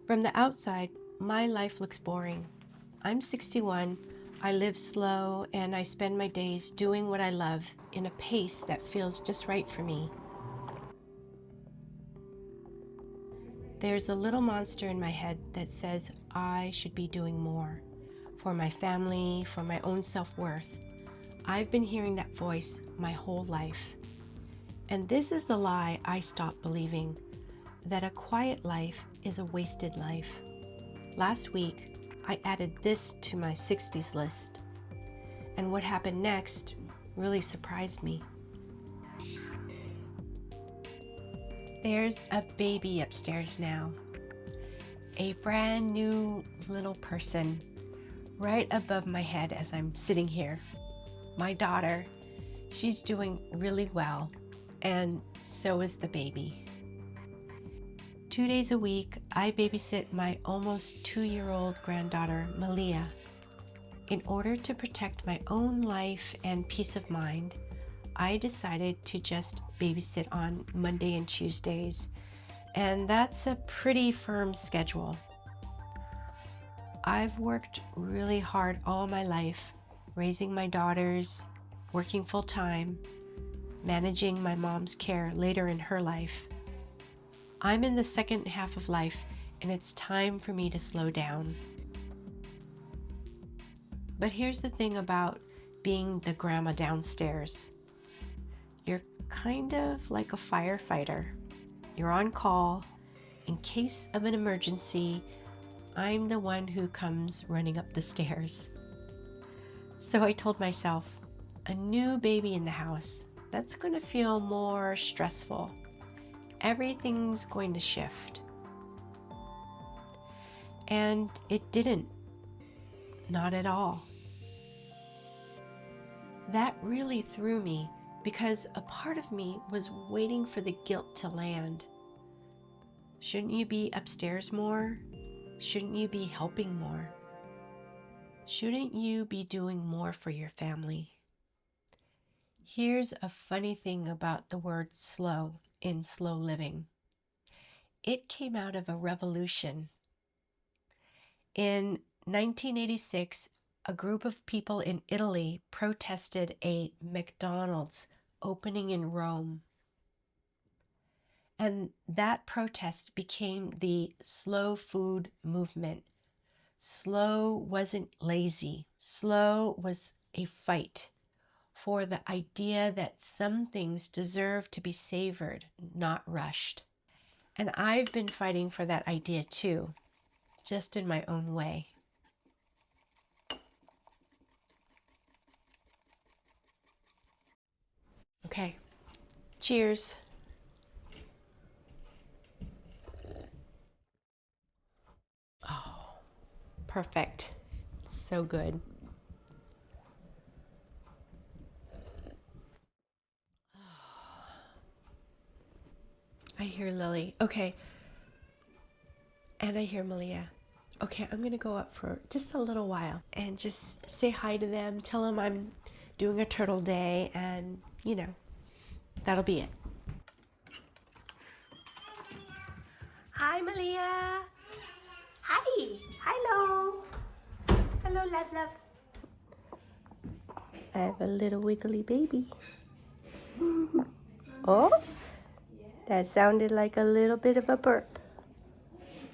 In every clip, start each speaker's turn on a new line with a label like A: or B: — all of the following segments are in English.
A: From the outside, my life looks boring. I'm 61, I live slow, and I spend my days doing what I love in a pace that feels just right for me. There's a little monster in my head that says I should be doing more for my family, for my own self-worth. I've been hearing that voice my whole life. And this is the lie I stopped believing, that a quiet life is a wasted life. Last week, I added this to my 60s list. And what happened next really surprised me. There's a baby upstairs now. A brand new little person right above my head as I'm sitting here. My daughter, she's doing really well, and so is the baby. 2 days a week, I babysit my almost 2-year-old granddaughter, Malia. In order to protect my own life and peace of mind, I decided to just babysit on Monday and Tuesdays, and that's a pretty firm schedule. I've worked really hard all my life, raising my daughters, working full-time, managing my mom's care later in her life. I'm in the second half of life, and it's time for me to slow down. But here's the thing about being the grandma downstairs. You're kind of like a firefighter. You're on call. In case of an emergency, I'm the one who comes running up the stairs. So I told myself, a new baby in the house, that's going to feel more stressful. Everything's going to shift. And it didn't. Not at all. That really threw me because a part of me was waiting for the guilt to land. Shouldn't you be upstairs more? Shouldn't you be helping more? Shouldn't you be doing more for your family? Here's a funny thing about the word slow in slow living. It came out of a revolution. In 1986, a group of people in Italy protested a McDonald's opening in Rome. And that protest became the slow food movement. Slow wasn't lazy. Slow was a fight for the idea that some things deserve to be savored, not rushed. And I've been fighting for that idea too, just in my own way. Okay, cheers. Oh, perfect. So good. I hear Lily. Okay. And I hear Malia. Okay, I'm gonna go up for just a little while and just say hi to them, tell them I'm doing a turtle day, and that'll be it. Hi, Malia. Hi. Hello. Hello, love, love. I have a little wiggly baby. Oh, that sounded like a little bit of a burp.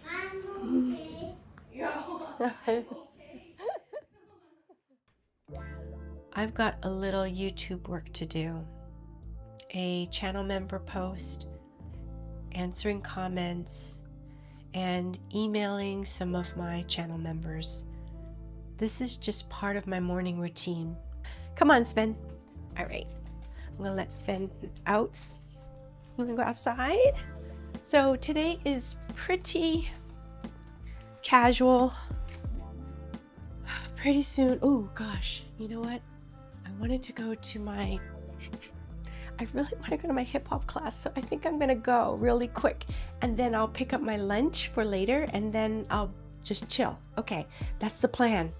B: I'm okay.
A: I've got a little YouTube work to do. A channel member post, answering comments, and emailing some of my channel members. This is just part of my morning routine. Come on, Sven. All right, I'm gonna let Sven out. You wanna go outside? So today is pretty casual. Pretty soon, oh gosh, you know what? I wanted to go to my, I really want to go to my hip hop class, so I think I'm gonna go really quick, and then I'll pick up my lunch for later, and then I'll just chill. Okay, that's the plan.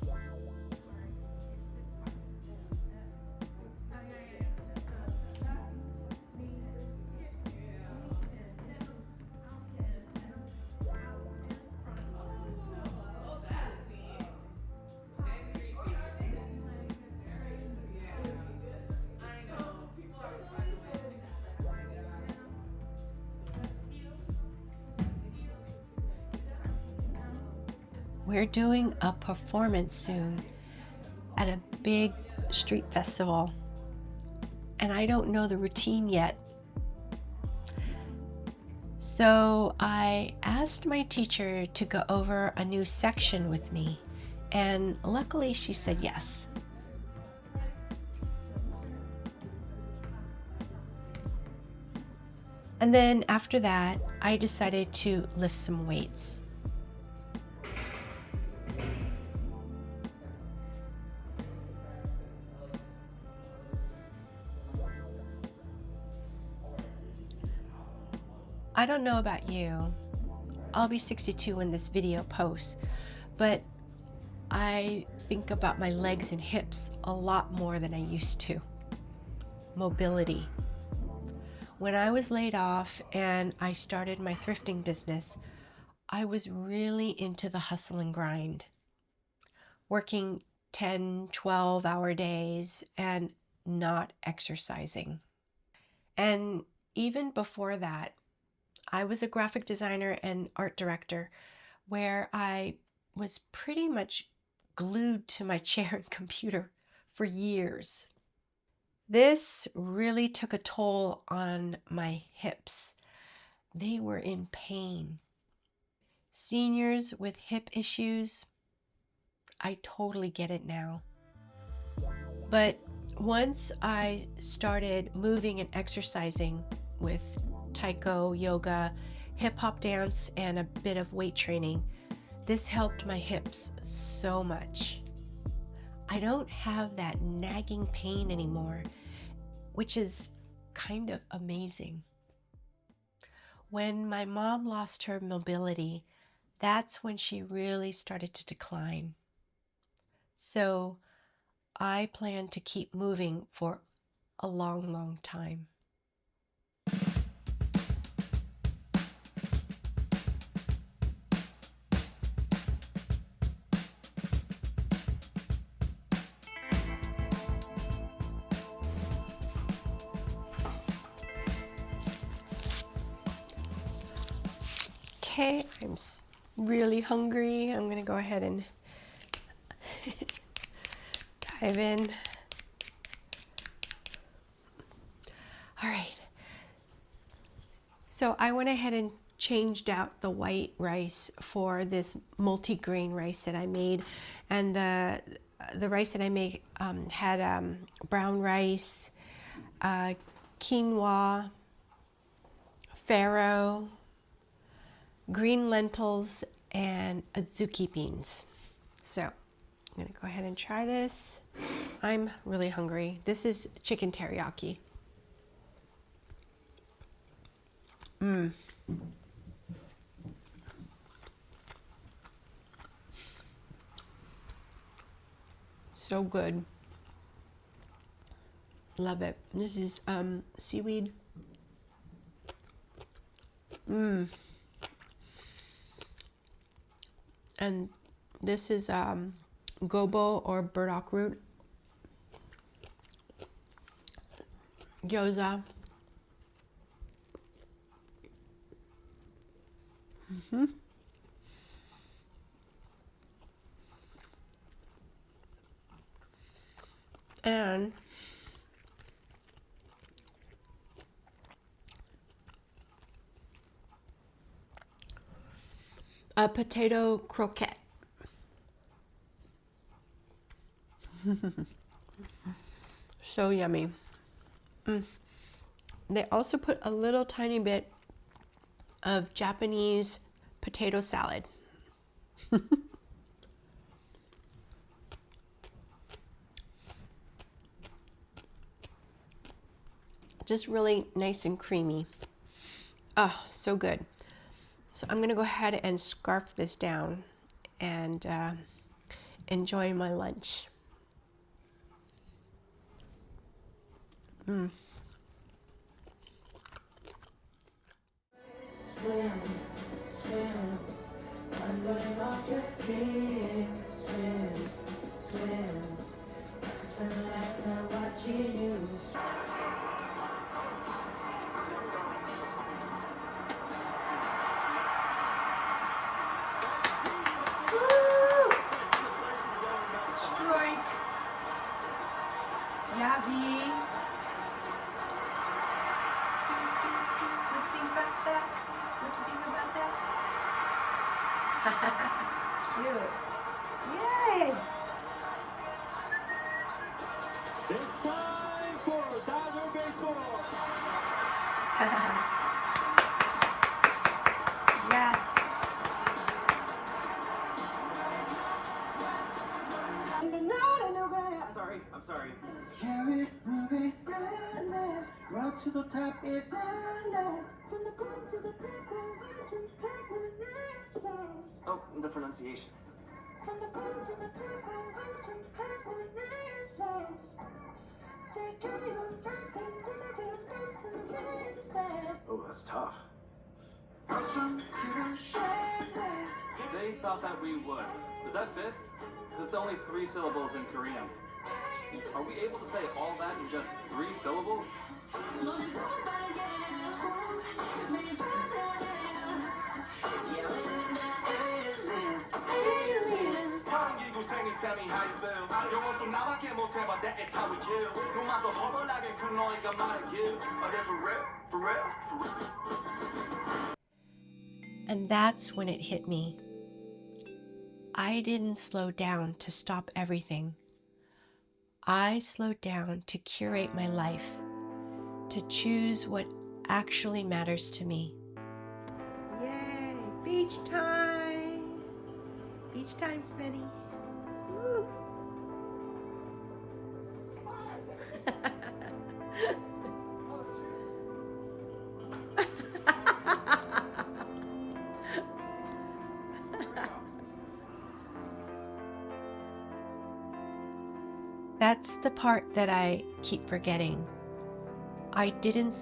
A: we're doing a performance soon at a big street festival, and I don't know the routine yet. So I asked my teacher to go over a new section with me, and luckily she said yes. And then after that, I decided to lift some weights. I don't know about you. I'll be 62 when this video posts, but I think about my legs and hips a lot more than I used to. Mobility. When I was laid off and I started my thrifting business, I was really into the hustle and grind, working 10, 12-hour days and not exercising. And even before that, I was a graphic designer and art director where I was pretty much glued to my chair and computer for years. This really took a toll on my hips. They were in pain. Seniors with hip issues, I totally get it now. But once I started moving and exercising with taiko, yoga, hip hop dance, and a bit of weight training, this helped my hips so much. I don't have that nagging pain anymore, which is kind of amazing. When my mom lost her mobility, that's when she really started to decline. So I plan to keep moving for a long, long time. Okay, I'm really hungry. I'm gonna go ahead and dive in. All right. So I went ahead and changed out the white rice for this multi-grain rice that I made, and the rice that I made had brown rice, quinoa, farro, green lentils, and azuki beans. So I'm gonna go ahead and try this. I'm really hungry. This is chicken teriyaki. So good. Love it. This is seaweed. And this is gobo or burdock root. Gyoza. And a potato croquette. So yummy. They also put a little tiny bit of Japanese potato salad. Just really nice and creamy. Oh, so good. So I'm gonna go ahead and scarf this down and enjoy my lunch. Swim, swim, I'm running off your skin. Swim, swim, spend a lifetime watching you. Cute. Yay!
C: It's time for Dodger Baseball.
A: Yes.
C: I'm sorry. Carry, moving, redness. Road to the top is endless. From the ground to the top, legend, permanent. Oh, the pronunciation. From the ground to the top, legend, permanent. Say, carry on, rapping, with the start to the redness. Oh, that's tough. They thought that we would. Does that fit? Because it's only 3 syllables in Korean. Are we able to say all that in just 3 syllables? Tell me how you feel. 영원도 나밖에 못해, but that is how we kill. No matter 허벌나게 큰 너희가 말하길. Are they for real? For real?
A: And that's when it hit me. I didn't slow down to stop everything. I slowed down to curate my life, to choose what actually matters to me. Yay! Beach time! Beach time, Svenny. Woo! That's the part that I keep forgetting. I didn't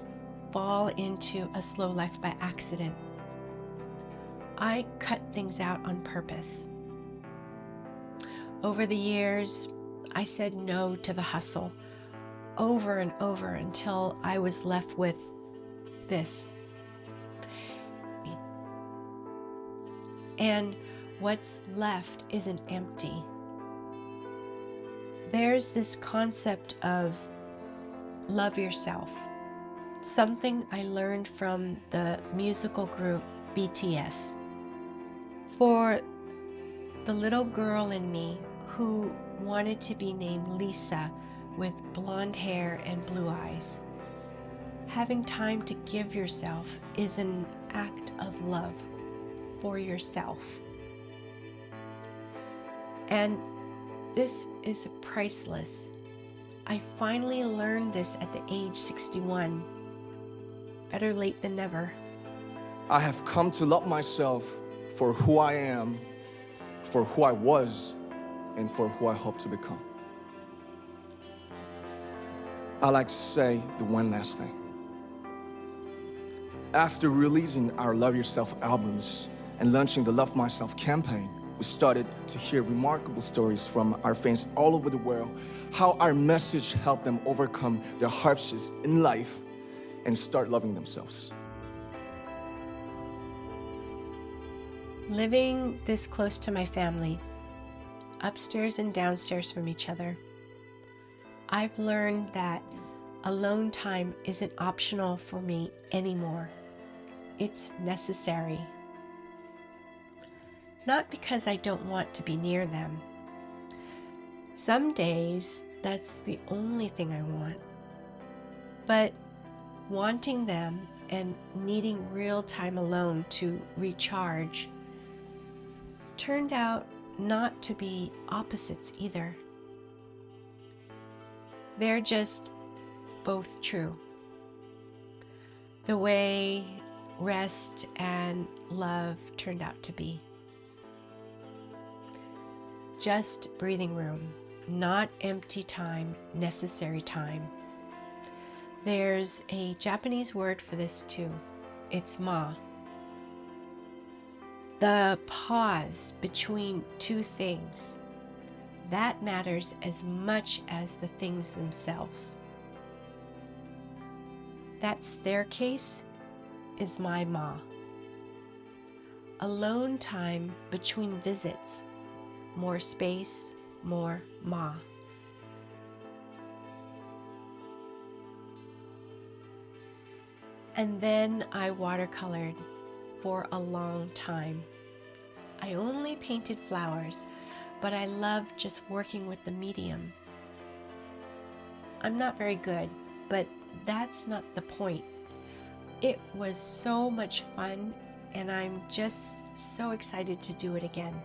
A: fall into a slow life by accident. I cut things out on purpose. Over the years, I said no to the hustle over and over until I was left with this. And what's left isn't empty. There's this concept of love yourself, something I learned from the musical group BTS. For the little girl in me who wanted to be named Lisa with blonde hair and blue eyes, having time to give yourself is an act of love for yourself. And this is priceless. I finally learned this at the age 61. Better late than never.
D: I have come to love myself for who I am, for who I was, and for who I hope to become. I like to say the one last thing. After releasing our Love Yourself albums and launching the Love Myself campaign, we started to hear remarkable stories from our fans all over the world, how our message helped them overcome their hardships in life and start loving themselves.
A: Living this close to my family, upstairs and downstairs from each other, I've learned that alone time isn't optional for me anymore. It's necessary. Not because I don't want to be near them. Some days, that's the only thing I want. But wanting them and needing real time alone to recharge turned out not to be opposites either. They're just both true. The way rest and love turned out to be. Just breathing room, not empty time, necessary time. There's a Japanese word for this too. It's ma. The pause between two things. That matters as much as the things themselves. That staircase is my ma. Alone time between visits. More space, more ma. And then I watercolored for a long time. I only painted flowers, but I loved just working with the medium. I'm not very good, but that's not the point. It was so much fun, and I'm just so excited to do it again.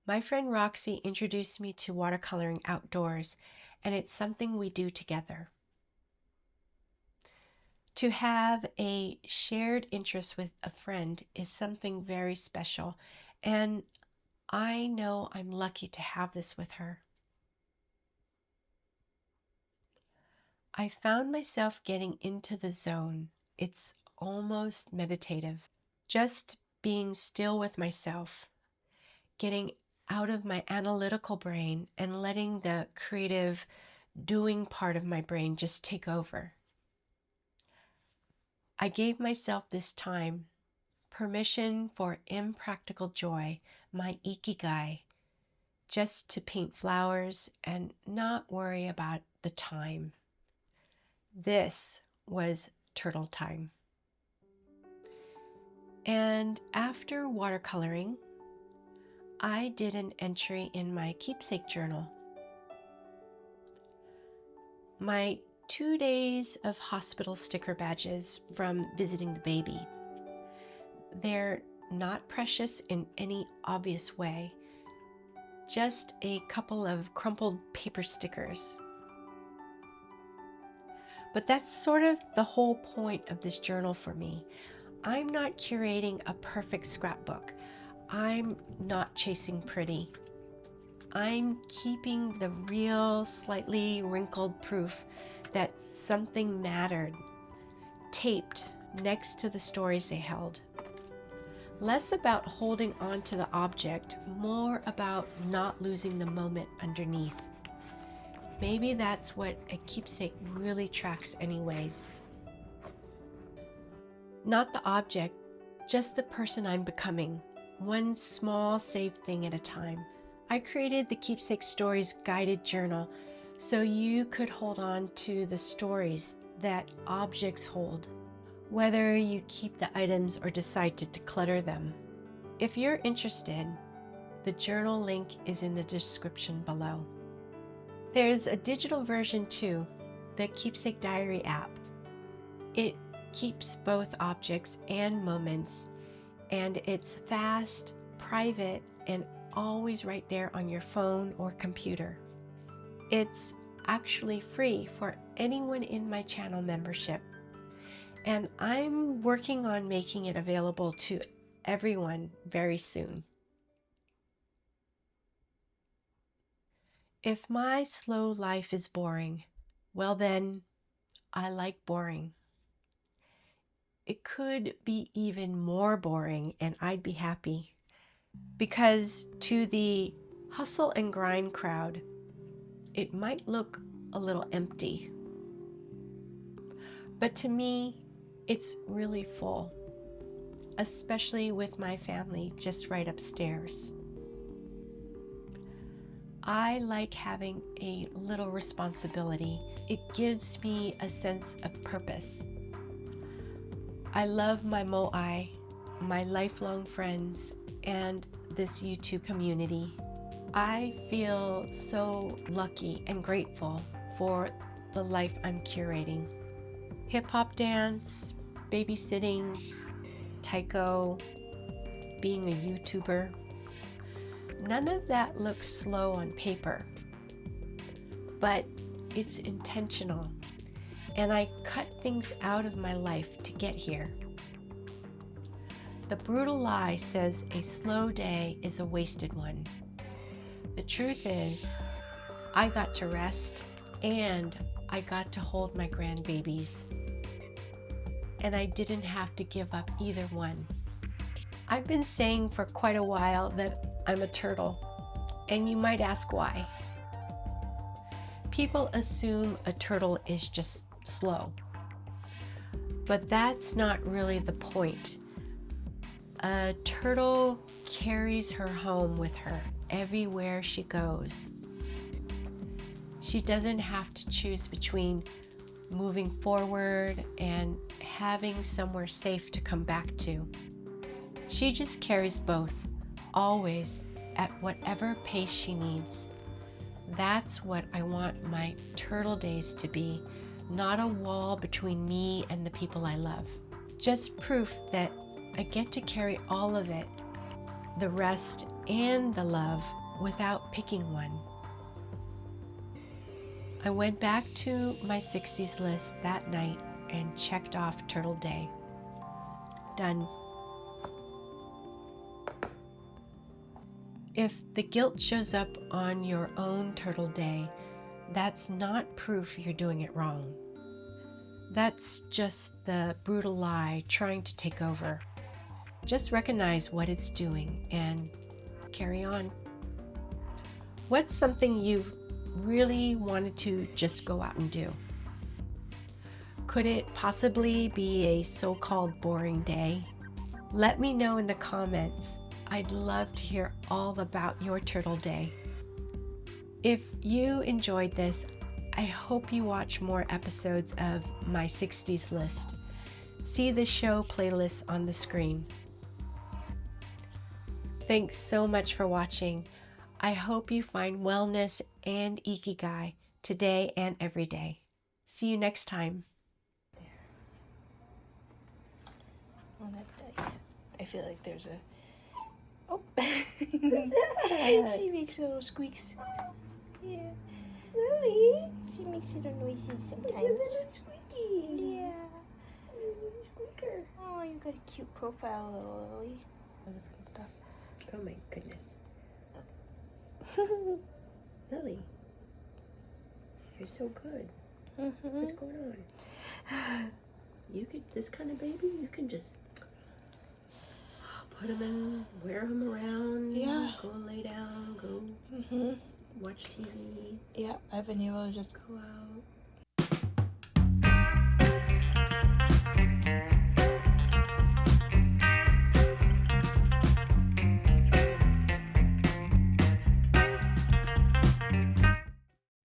A: My friend Roxy introduced me to watercoloring outdoors, and it's something we do together. To have a shared interest with a friend is something very special, and I know I'm lucky to have this with her. I found myself getting into the zone. It's almost meditative. Just being still with myself, getting out of my analytical brain and letting the creative doing part of my brain just take over. I gave myself this time, permission for impractical joy, my Ikigai, just to paint flowers and not worry about the time. This was turtle time. And after watercoloring, I did an entry in my Keepsake Journal. My 2 days of hospital sticker badges from visiting the baby. They're not precious in any obvious way, just a couple of crumpled paper stickers. But that's sort of the whole point of this journal for me. I'm not curating a perfect scrapbook. I'm not chasing pretty. I'm keeping the real, slightly wrinkled proof that something mattered, taped next to the stories they held. Less about holding on to the object, more about not losing the moment underneath. Maybe that's what a keepsake really tracks anyways. Not the object, just the person I'm becoming, one small saved thing at a time. I created the Keepsake Stories guided journal so you could hold on to the stories that objects hold, whether you keep the items or decide to declutter them. If you're interested, the journal link is in the description below. There's a digital version too, the Keepsake Diary app. It keeps both objects and moments, and it's fast, private, and always right there on your phone or computer. It's actually free for anyone in my channel membership, and I'm working on making it available to everyone very soon. If my slow life is boring, well then, I like boring. It could be even more boring and I'd be happy. Because to the hustle and grind crowd, it might look a little empty. But to me, it's really full, especially with my family just right upstairs. I like having a little responsibility. It gives me a sense of purpose. I love my moai, my lifelong friends, and this YouTube community. I feel so lucky and grateful for the life I'm curating. Hip-hop dance, babysitting, taiko, being a YouTuber. None of that looks slow on paper, but it's intentional, and I cut things out of my life to get here. The brutal lie says a slow day is a wasted one. The truth is, I got to rest and I got to hold my grandbabies, and I didn't have to give up either one. I've been saying for quite a while that I'm a turtle, and you might ask why. People assume a turtle is just slow, but that's not really the point. A turtle carries her home with her everywhere she goes. She doesn't have to choose between moving forward and having somewhere safe to come back to. She just carries both, always, at whatever pace she needs. That's what I want my turtle days to be, not a wall between me and the people I love. Just proof that I get to carry all of it, the rest and the love, without picking one. I went back to my 60s list that night and checked off Turtle Day. Done. If the guilt shows up on your own Turtle Day, that's not proof you're doing it wrong. That's just the brutal lie trying to take over. Just recognize what it's doing and carry on. What's something you've really wanted to just go out and do? Could it possibly be a so-called boring day? Let me know in the comments. I'd love to hear all about your Turtle Day. If you enjoyed this, I hope you watch more episodes of my 60s list. See the show playlist on the screen. Thanks so much for watching. I hope you find wellness and Ikigai today and every day. See you next time.
B: Oh, that's nice. I feel like there's a... Oh! She makes little squeaks. Yeah.
A: Lily,
B: She makes little noises sometimes.
A: little squeaky.
B: Yeah.
A: Little squeaker.
B: Oh, you've got a cute profile, little Lily. All different stuff.
A: Oh my goodness. Lily, you're so good. What's going on? You could, this kind of baby, you can just put him in, wear him around,
B: Yeah.
A: go lay down, go watch TV,
B: Yeah, I've been able to just
A: go out.